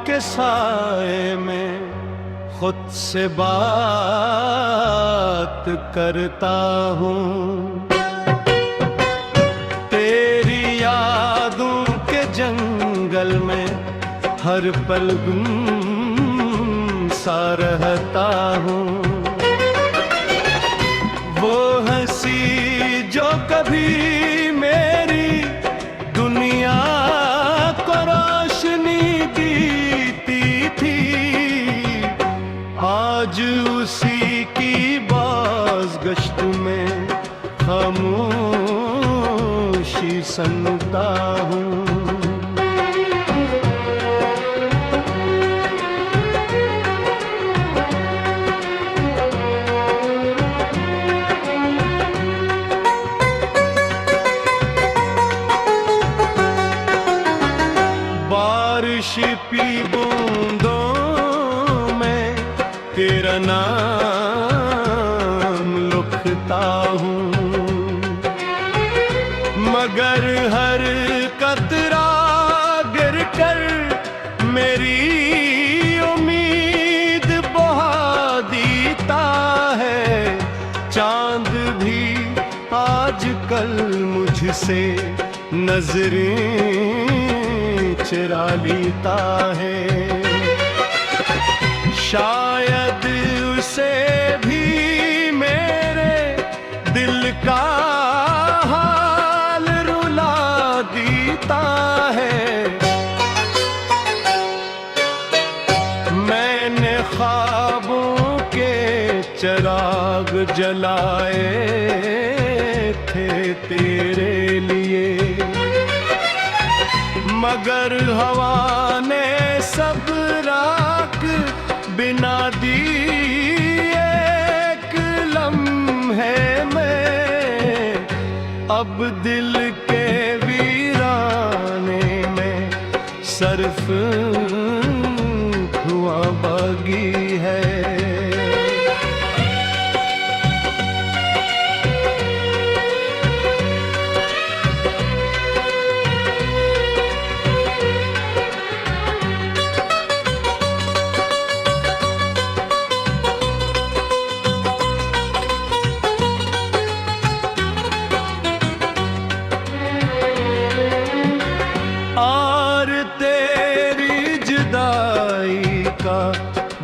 के साए में खुद से बात करता हूँ। तेरी यादों के जंगल में हर पल गुम सा रहता हूँ। वो हंसी जो कभी मेरी दुनिया को रोशनी देती थी, आज उसी की बाज़गश्त में खामोशी सुनता हूँ। बारिश की बूंदों में तेरा नाम लिखता हूँ, मगर हर कतरा गिरकर मेरी उम्मीद बहा देता है। चांद भी आजकल मुझसे नजरें चुरा लेता है। शायद उसे भी मेरे दिल का हाल रुला देता है। मैंने ख्वाबों के चिराग जलाए थे तेरे लिए, मगर हवा ने सब राख बिना दी। एक लम्हे में अब दिल के वीराने में सर्फ धुआं बागी है।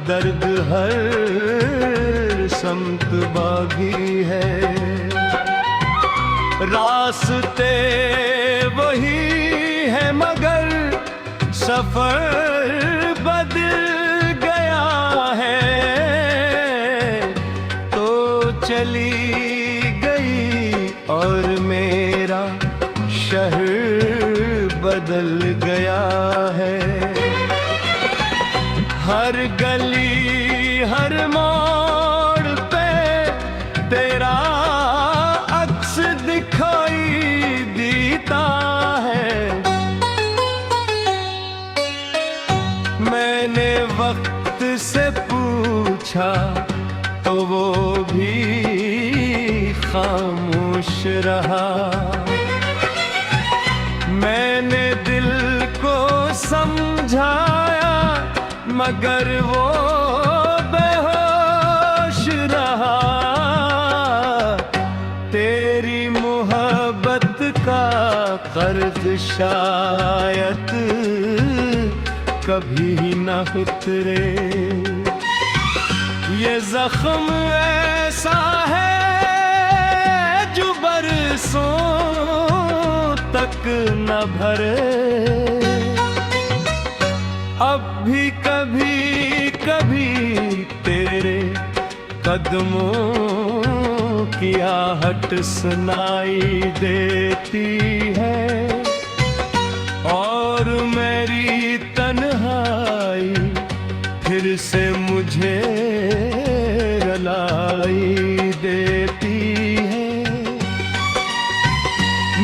दर्द हर समत बागी है, रास्ते वही है मगर सफर बदल गया है। तो चली गई और मेरा शहर बदल गया है। हर गली हर मोड़ पे तेरा अक्स दिखाई देता है। मैंने वक्त से पूछा तो वो भी खामोश रहा। मैंने दिल को समझाया मगर वो बेहोश रहा। तेरी मोहब्बत का कर्ज शायद कभी न उतरे। ये जख्म ऐसा है जो बरसों तक न भरे। अब भी कभी कभी तेरे कदमों की आहट सुनाई देती है और मेरी तन्हाई फिर से मुझे रुलाई देती है।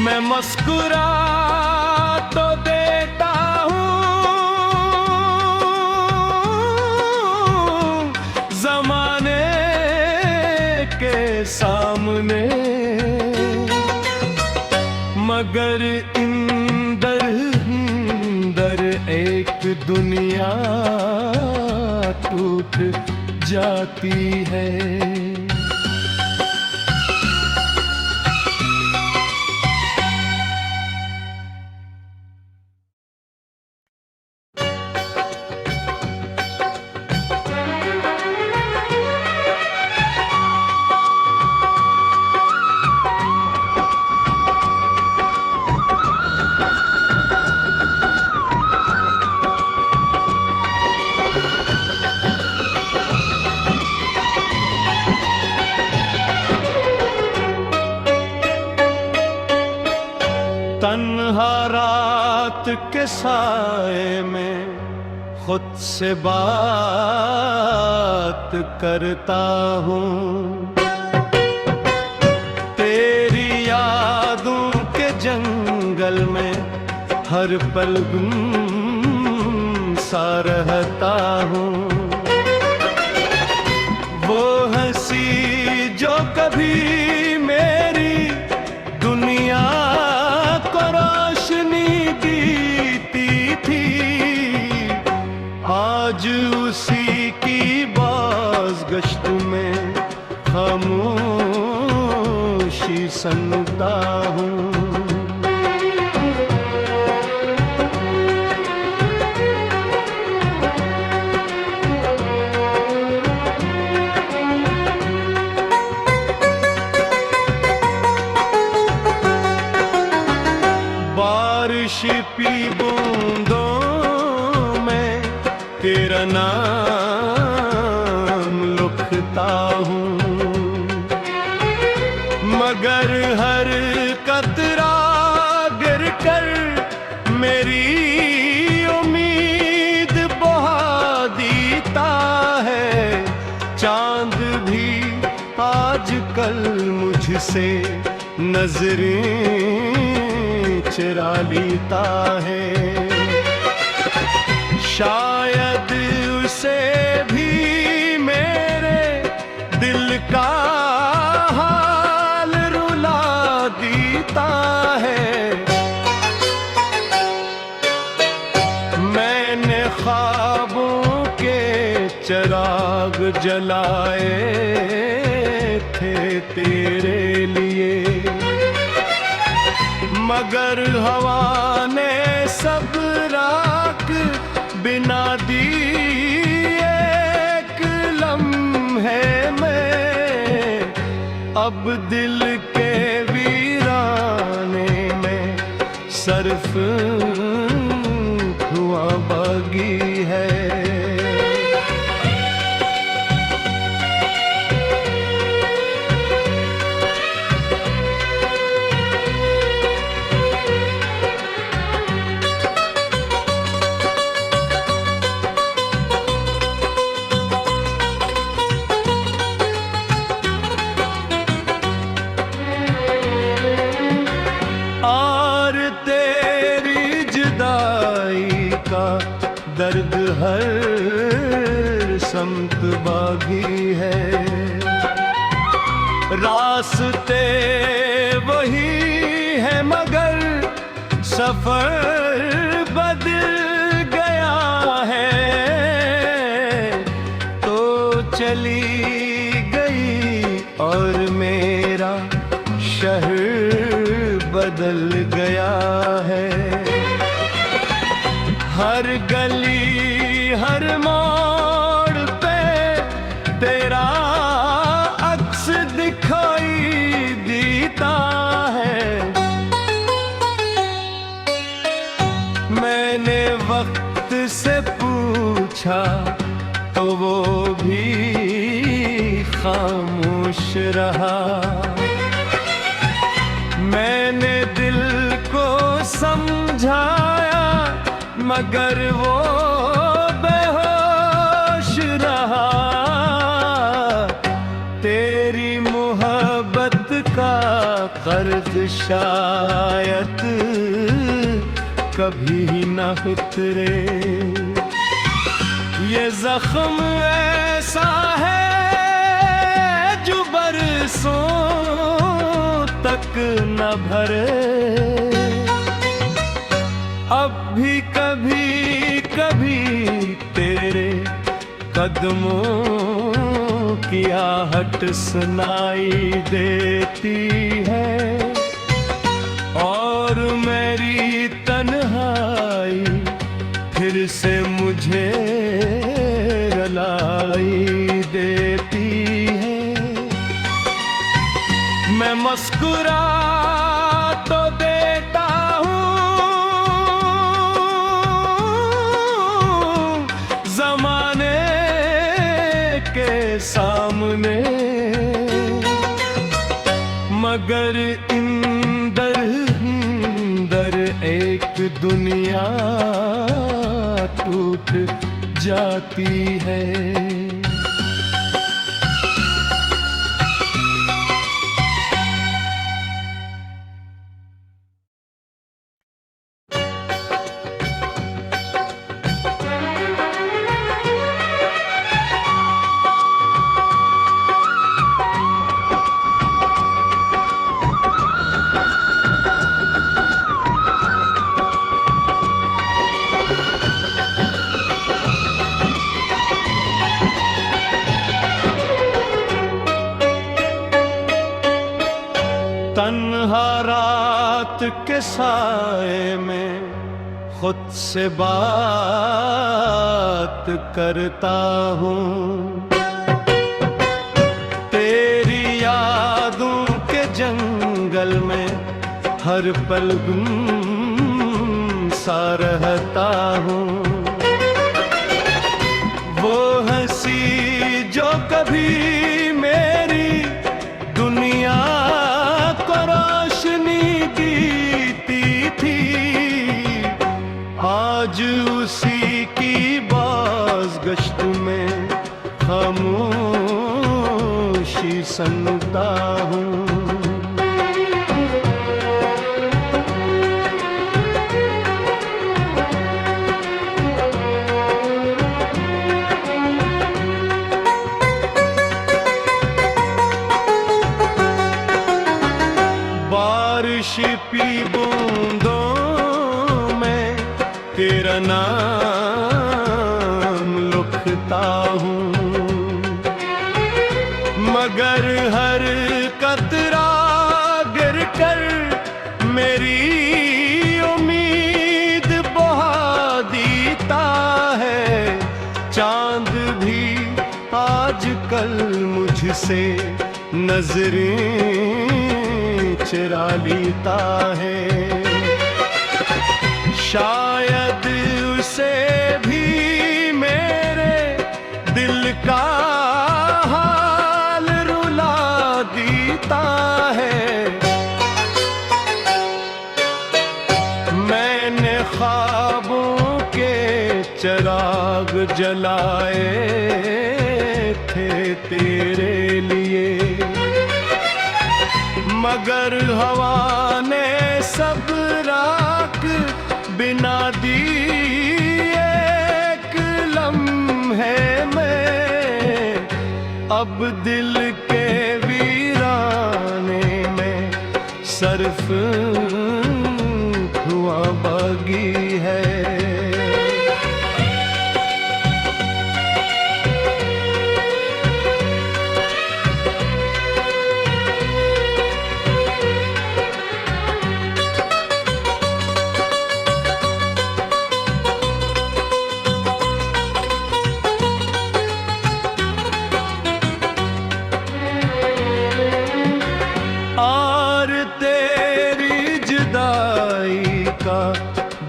मैं मुस्कुरा तो देता हूँ ज़माने के सामने, मगर इंदर एक दुनिया टूट जाती है। तन्हा रात के साए में खुद से बात करता हूँ। तेरी यादों के जंगल में हर पल गुम सा रहता हूँ। वो हंसी जो कभी मेरी दुनिया को रोशनी देती थी, आज उसी की बाज़गश्त में खामोशी सुनता हूँ। बारिश की बूंदों में तेरा नाम लिखता हूँ, मगर हर कतरा गिर कर मेरी उम्मीद बहा देता है। चांद भी आजकल मुझसे नजरें चुरा लेता है। शायद उसे भी मेरे दिल का हाल रुला देता है। मैंने ख्वाबों के चिराग जलाए थे तेरे लिए, मगर हवा ने सब राख बिना दी। एक लम्हे में अब दिल के वीराने में सर्फ हुआ बागी है। दर्द हर समत बागी है, रास्ते वही है मगर सफर बदल गया है। तो चली गई और मेरा शहर बदल गया है। हर गली हर मोड़ पे तेरा अक्स दिखाई देता है। मैंने वक्त से पूछा तो वो भी खामोश रहा। मैंने दिल को समझाया मगर वो बेहोश रहा। तेरी मोहब्बत का कर्ज शायद कभी न उतरे। ये जख्म ऐसा है जो बरसों तक न भरे। अब भी कभी कभी तेरे कदमों की आहट सुनाई देती है और मेरी तन्हाई फिर से मुझे रुलाई देती है। मैं मुस्कुरा तो देता हूँ, ज़माने के सामने, मगर इंदर इंदर एक दुनिया टूट जाती है। तन्हा रात के साए में खुद से बात करता हूँ। तेरी यादों के जंगल में हर पल गुम सा रहता हूँ। वो हंसी जो कभी मेरी दुनिया आज उसी की बाज़गश्त में खामोशी सुनता हूँ। बारिश की बूंदों तेरा नाम लिखता हूँ, मगर हर कतरा गिर कर मेरी उम्मीद बहा देता है। चांद भी आजकल मुझसे नजरें चुरा लेता है। शायद उसे भी मेरे दिल का हाल रुला देता है। मैंने ख्वाबों के चिराग जलाए थे तेरे लिए, मगर हवा ने सब राख बिना दी एक लम्हे में। अब दिल के वीराने में सर्फ धुआं बागी है।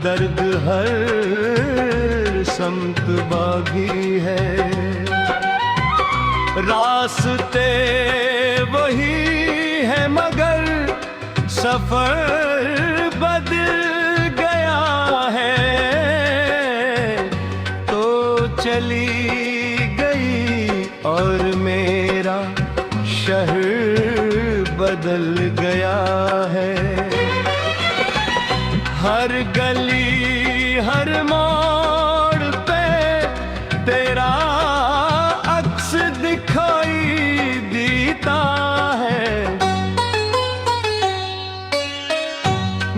दर्द हर समत बागी है, रास्ते वही है मगर सफर बदल गया है। तो चली गई और मेरा शहर बदल गया है। हर गली हर मोड़ पे तेरा अक्स दिखाई देता है।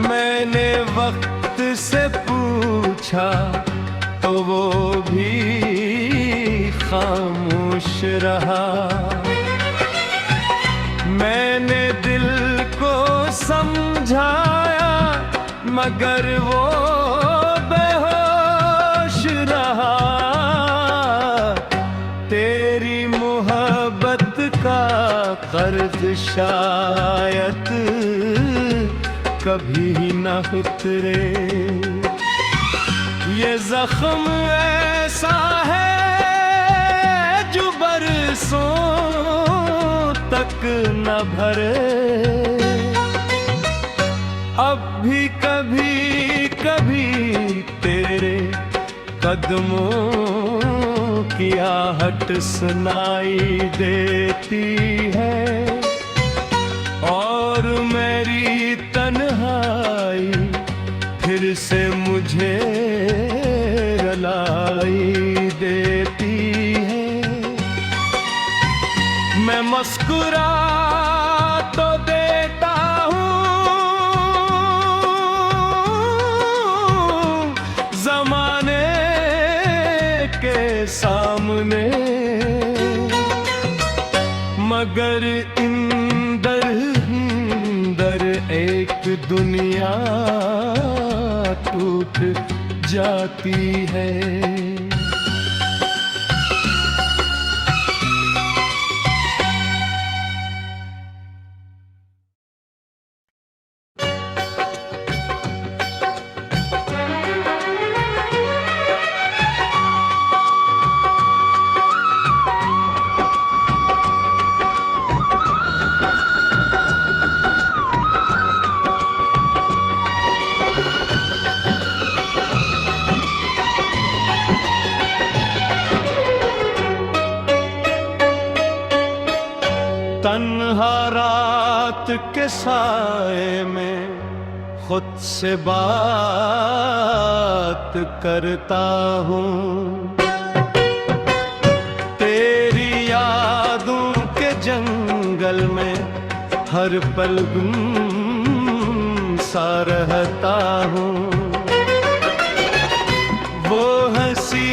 मैंने वक्त से पूछा तो वो भी खामोश रहा। मैंने दिल को समझाया मगर वो बेहोश रहा। तेरी मोहब्बत का कर्ज शायद कभी न उतरे। ये जख्म ऐसा है जो बरसों तक न भरे। अब भी कभी कभी तेरे कदमों की आहट सुनाई देती है और मेरी तन्हाई फिर से मुझे रुलाई देती है। मैं मुस्कुरा तो देता हूँ ज़माने के सामने, मगर इंदर इंदर एक दुनिया टूट जाती है। तन्हा रात के साए में खुद से बात करता हूँ। तेरी यादों के जंगल में हर पल गुम सा रहता हूँ। वो हंसी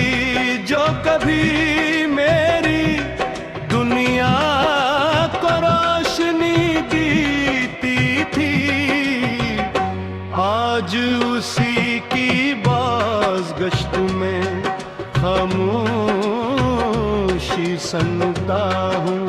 जो कभी मेरी दुनिया आज उसी की बाज़गश्त में खामोशी सुनता हूँ।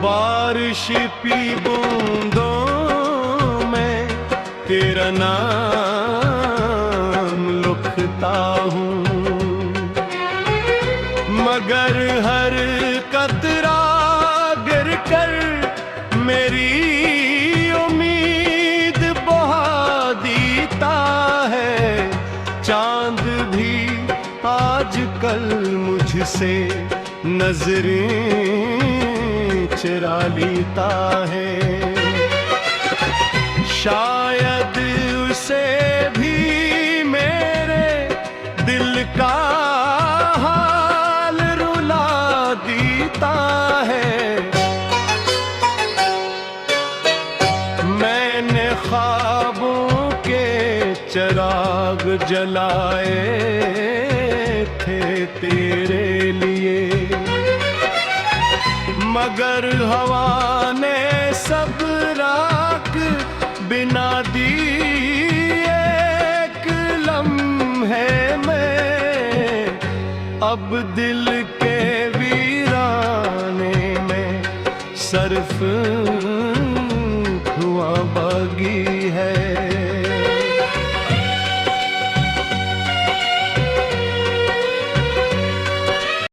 बारिश की बूंदों तेरा नाम लिखता हूँ, मगर हर कतरा गिर कर मेरी उम्मीद बहा देता है। चांद भी आजकल मुझसे नजरें चुरा लेता है। शायद उसे भी मेरे दिल का हाल रुला देता है। मैंने ख्वाबों के चिराग जलाए थे तेरे लिए, मगर हवा ने सब राख बिना दी। एक लम्हे में अब दिल के वीराने में सर्फ हुआ बागी।